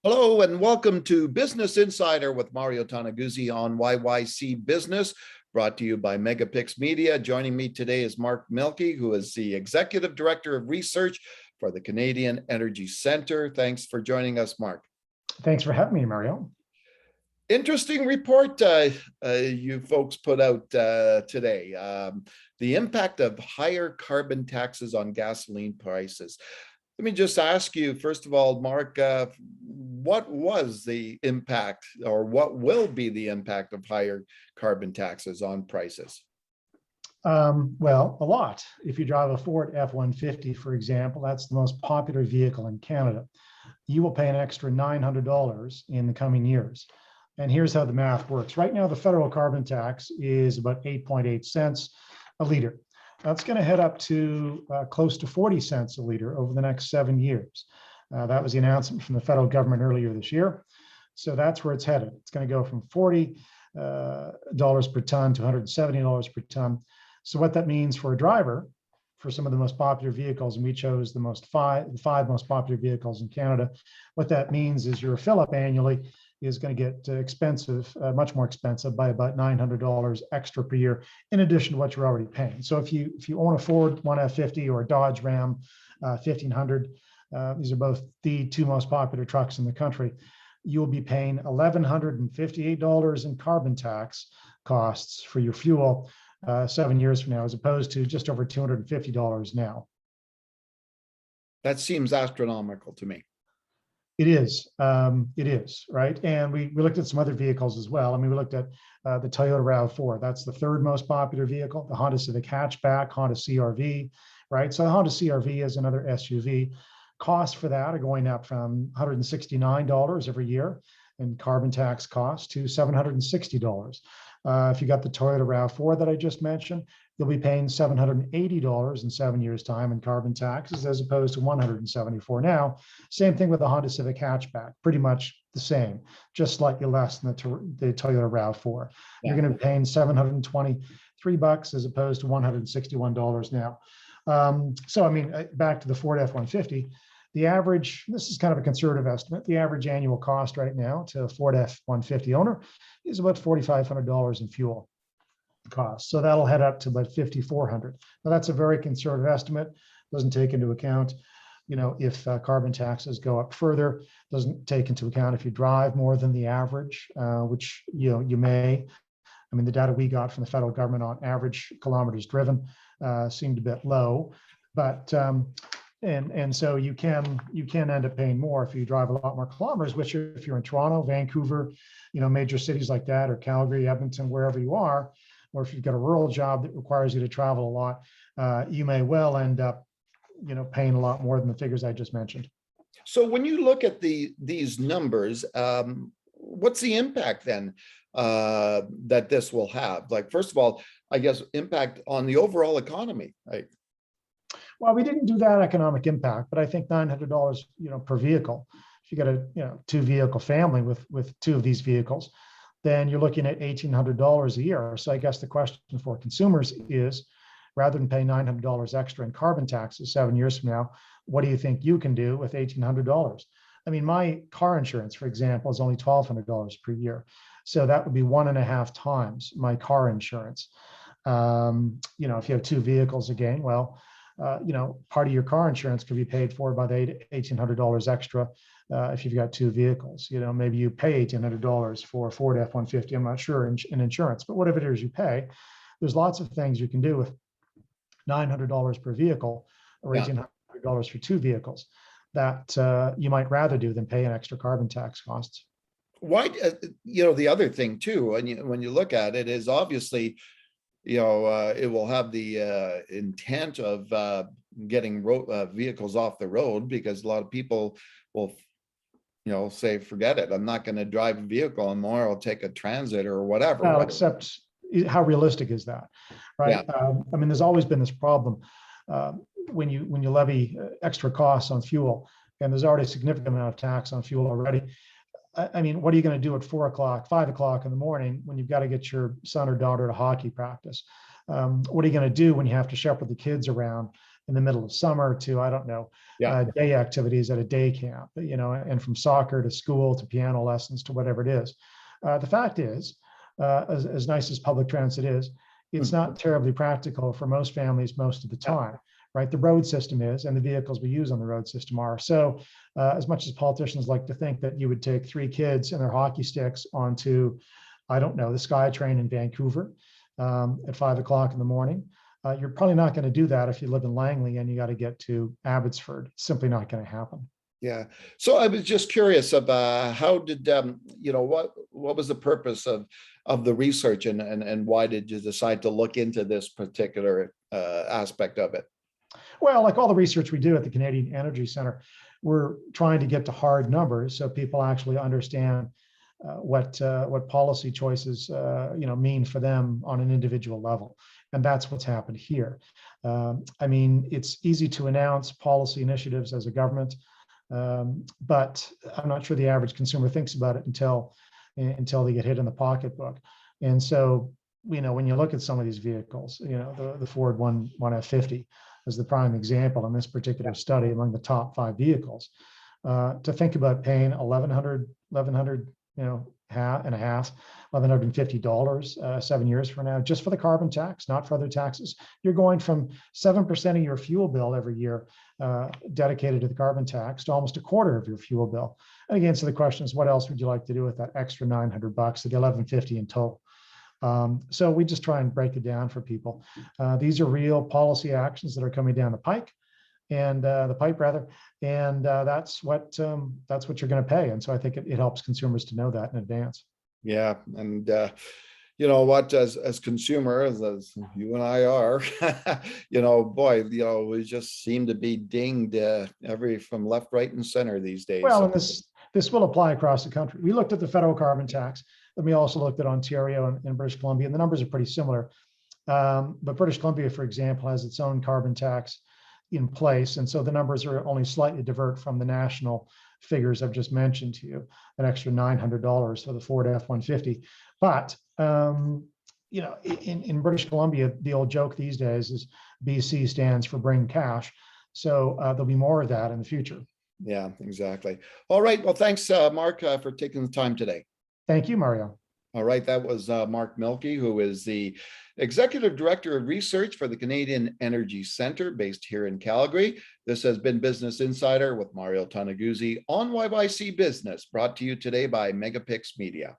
Hello and welcome to Business Insider with Mario Toneguzzi on YYC Business, brought to you by MegaPixx Media. Joining me today is Mark Milke, who is the Executive Director of Research for the Canadian Energy Centre. Thanks for joining us, Mark. Thanks for having me, Mario. Interesting report you folks put out today. The impact of higher carbon taxes on gasoline prices. Let me just ask you, first of all, Mark, what was the impact or what will be the impact of higher carbon taxes on prices? Well, a lot. If you drive a Ford F-150, for example, that's the most popular vehicle in Canada. You will pay an extra $900 in the coming years. And here's how the math works. Right now, the federal carbon tax is about 8.8 cents a liter. That's going to head up to close to 40 cents a liter over the next 7 years. That was the announcement from the federal government earlier this year. So that's where it's headed. It's going to go from $40 per ton to $170 per ton. So what that means for a driver, for some of the most popular vehicles, and we chose the five most popular vehicles in Canada, what that means is your fill-up annually is going to get expensive, much more expensive by about $900 extra per year, in addition to what you're already paying. So if you own a Ford 1F50 or a Dodge Ram 1500, these are both the two most popular trucks in the country, you'll be paying $1,158 in carbon tax costs for your fuel 7 years from now, as opposed to just over $250 now. That seems astronomical to me. It is, right? And we looked at some other vehicles as well. I mean, we looked at the Toyota RAV4. That's the third most popular vehicle, the Honda Civic hatchback, Honda CRV, right? So the Honda CRV is another SUV. Costs for that are going up from $169 every year in carbon tax costs to $760. If you got the Toyota RAV4 that I just mentioned, you'll be paying $780 in 7 years' time in carbon taxes, as opposed to $174 now. Same thing with the Honda Civic hatchback, pretty much the same, just slightly less than the Toyota RAV4. Yeah. You're going to be paying $723 as opposed to $161 now. So, I mean, back to the Ford F-150, the average, this is kind of a conservative estimate, the average annual cost right now to a Ford F-150 owner is about $4,500 in fuel costs. So that'll head up to about $5,400. Now that's a very conservative estimate, doesn't take into account, if carbon taxes go up further, doesn't take into account if you drive more than the average, which you may. I mean, the data we got from the federal government on average kilometers driven seemed a bit low, but and so you can end up paying more if you drive a lot more kilometers, which if you're in Toronto, Vancouver, major cities like that, or Calgary, Edmonton, wherever you are, or if you've got a rural job that requires you to travel a lot, you may well end up, paying a lot more than the figures I just mentioned. So when you look at these numbers, what's the impact then that this will have? Like, first of all, I guess impact on the overall economy, right? Well, we didn't do that economic impact, but I think $900, per vehicle. If you got a two vehicle family with two of these vehicles, then you're looking at $1,800 a year. So I guess the question for consumers is, rather than pay $900 extra in carbon taxes 7 years from now, what do you think you can do with $1,800? I mean, my car insurance, for example, is only $1,200 per year. So that would be 1.5 times my car insurance. If you have two vehicles again, well, part of your car insurance could be paid for by the $1,800 extra if you've got two vehicles. Maybe you pay $1,800 for a Ford F-150. I'm not sure in insurance, but whatever it is you pay, there's lots of things you can do with $900 per vehicle or $1,800 for two vehicles that you might rather do than pay an extra carbon tax costs. Why, the other thing too, when you look at it, is obviously, it will have the intent of getting vehicles off the road, because a lot of people will, say, forget it. I'm not going to drive a vehicle anymore. I'll take a transit or whatever. No, except how realistic is that, right? Yeah. I mean, there's always been this problem when you levy extra costs on fuel, and there's already a significant amount of tax on fuel already. I mean, what are you going to do at 4 o'clock, 5 o'clock in the morning when you've got to get your son or daughter to hockey practice? What are you going to do when you have to shepherd the kids around in the middle of summer to, I don't know, Yeah. day activities at a day camp, and from soccer to school to piano lessons to whatever it is. The fact is, as nice as public transit is, it's not terribly practical for most families most of the time, right? The road system is, and the vehicles we use on the road system are. So as much as politicians like to think that you would take 3 kids and their hockey sticks onto, I don't know, the SkyTrain in Vancouver at 5 o'clock in the morning, you're probably not going to do that if you live in Langley and you got to get to Abbotsford. It's simply not going to happen. Yeah. So I was just curious about how did what was the purpose of the research, and why did you decide to look into this particular aspect of it? Well, like all the research we do at the Canadian Energy Center, we're trying to get to hard numbers so people actually understand what policy choices mean for them on an individual level, and that's what's happened here. I mean, it's easy to announce policy initiatives as a government, but I'm not sure the average consumer thinks about it until they get hit in the pocketbook. And so, when you look at some of these vehicles, the Ford One F50 is the prime example in this particular study among the top 5 vehicles. To think about paying $1,150, $1,150 7 years from now, just for the carbon tax, not for other taxes. You're going from 7% of your fuel bill every year dedicated to the carbon tax to almost a quarter of your fuel bill. And again, so the question is, what else would you like to do with that extra $900 to the $1,150 in total? So we just try and break it down for people. These are real policy actions that are coming down the pipe, and the pipe rather, and that's what you're going to pay. And so I think it helps consumers to know that in advance. Yeah, and you know what, as consumers, as you and I are, boy, we just seem to be dinged from left, right, and center these days. Well, and this will apply across the country. We looked at the federal carbon tax, and we also looked at Ontario and British Columbia, and the numbers are pretty similar. But British Columbia, for example, has its own carbon tax in place, and so the numbers are only slightly divert from the national figures I've just mentioned to you, an extra $900 for the Ford F-150. But in British Columbia, the old joke these days is BC stands for bring cash. So there'll be more of that in the future. Yeah, exactly. All right. Well, thanks, Mark, for taking the time today. Thank you, Mario. All right. That was Mark Milke, who is the Executive Director of Research for the Canadian Energy Center based here in Calgary. This has been Business Insider with Mario Toneguzzi on YYC Business, brought to you today by MegaPixx Media.